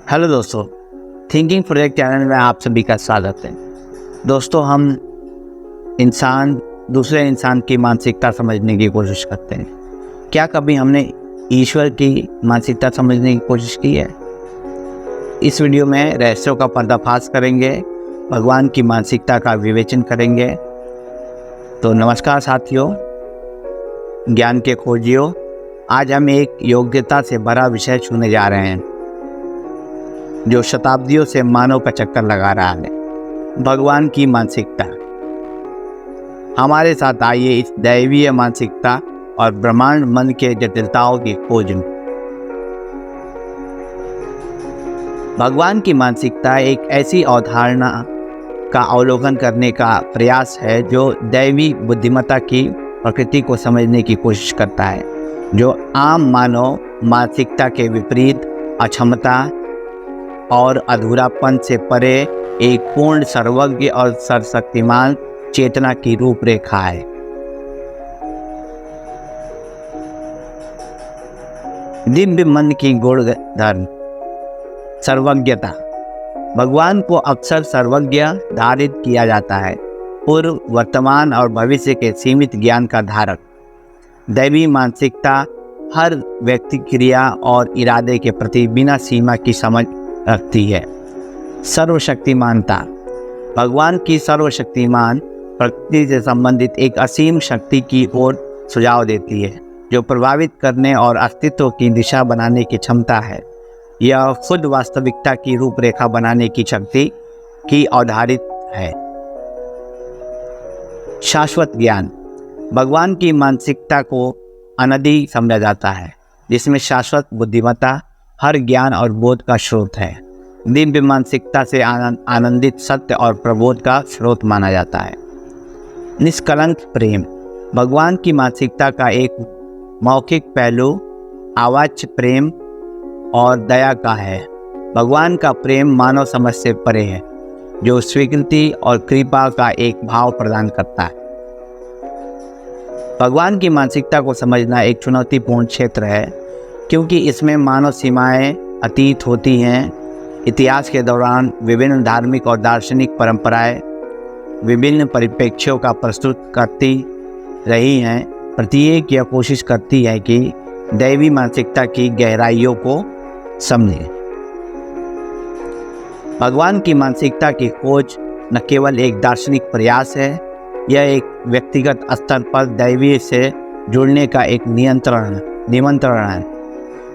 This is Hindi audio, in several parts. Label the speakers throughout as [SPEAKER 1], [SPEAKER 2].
[SPEAKER 1] हेलो दोस्तों, थिंकिंग प्रोजेक्ट चैनल में आप सभी का स्वागत है। दोस्तों, हम इंसान दूसरे इंसान की मानसिकता समझने की कोशिश करते हैं। क्या कभी हमने ईश्वर की मानसिकता समझने की कोशिश की है? इस वीडियो में रहस्यों का पर्दाफाश करेंगे, भगवान की मानसिकता का विवेचन करेंगे। तो नमस्कार साथियों, ज्ञान के खोजियों। आज हम एक योग्यता से भरा विषय छूने जा रहे हैं जो शताब्दियों से मानव का चक्कर लगा रहा है, भगवान की मानसिकता। हमारे साथ आइए इस दैवीय मानसिकता और ब्रह्मांड मन के जटिलताओं की खोज में। भगवान की मानसिकता एक ऐसी अवधारणा का अवलोकन करने का प्रयास है जो दैवी बुद्धिमत्ता की प्रकृति को समझने की कोशिश करता है, जो आम मानव मानसिकता के विपरीत अक्षमता और अधूरापन से परे एक पूर्ण सर्वज्ञ और सर्वशक्तिमान चेतना की रूपरेखा है। दिव्य मन की गुण धर्म सर्वज्ञता। भगवान को अक्सर सर्वज्ञ धारित किया जाता है, पूर्व, वर्तमान और भविष्य के सीमित ज्ञान का धारक। दैवी मानसिकता हर व्यक्ति क्रिया और इरादे के प्रति बिना सीमा की समझ रखती है। सर्वशक्तिमानता। भगवान की सर्वशक्तिमान प्रकृति से संबंधित एक असीम शक्ति की ओर सुझाव देती है, जो प्रभावित करने और अस्तित्व की दिशा बनाने की क्षमता है। यह खुद वास्तविकता की रूपरेखा बनाने की शक्ति की आधारित है। शाश्वत ज्ञान। भगवान की मानसिकता को अनदि समझा जाता है, जिसमें शाश्वत बुद्धिमत्ता हर ज्ञान और बोध का स्रोत है। दिव्य मानसिकता से आनंदित सत्य और प्रबोध का स्रोत माना जाता है। निष्कलंक प्रेम। भगवान की मानसिकता का एक मौखिक पहलू अवाच्य प्रेम और दया का है। भगवान का प्रेम मानव समझ से परे है, जो स्वीकृति और कृपा का एक भाव प्रदान करता है। भगवान की मानसिकता को समझना एक चुनौतीपूर्ण क्षेत्र है, क्योंकि इसमें मानव सीमाएं अतीत होती हैं। इतिहास के दौरान विभिन्न धार्मिक और दार्शनिक परंपराएं विभिन्न परिप्रेक्ष्यों का प्रस्तुत करती रही हैं। प्रत्येक यह कोशिश करती है कि दैवी मानसिकता की गहराइयों को समझे। भगवान की मानसिकता की खोज न केवल एक दार्शनिक प्रयास है, यह एक व्यक्तिगत स्तर पर दैवीय से जुड़ने का एक निमंत्रण है।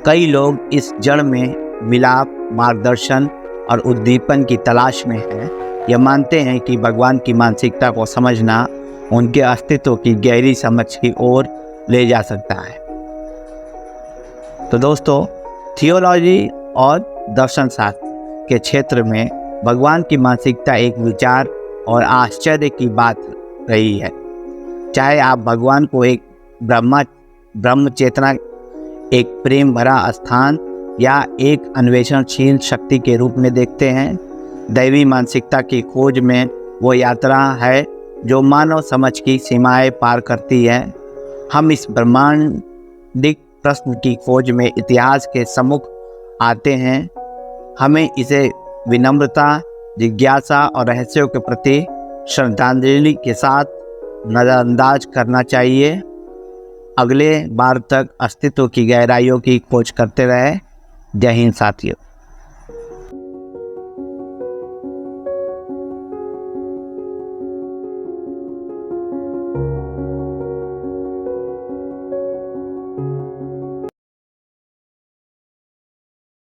[SPEAKER 1] कई लोग इस जड़ में मिलाप, मार्गदर्शन और उद्दीपन की तलाश में हैं। यह मानते हैं कि भगवान की मानसिकता को समझना उनके अस्तित्व की गहरी समझ की ओर ले जा सकता है। तो दोस्तों, थियोलॉजी और दर्शन शास्त्र के क्षेत्र में भगवान की मानसिकता एक विचार और आश्चर्य की बात रही है। चाहे आप भगवान को एक ब्रह्म चेतना, एक प्रेम भरा स्थान या एक अन्वेषणशील शक्ति के रूप में देखते हैं, दैवी मानसिकता की खोज में वो यात्रा है जो मानव समझ की सीमाएं पार करती है। हम इस ब्रह्मांडिक प्रश्न की खोज में इतिहास के सम्मुख आते हैं। हमें इसे विनम्रता, जिज्ञासा और रहस्यों के प्रति श्रद्धांजलि के साथ नज़रअंदाज करना चाहिए। अगले बार तक अस्तित्व की गहराइयों की खोज करते रहे। जय हिंद साथियों।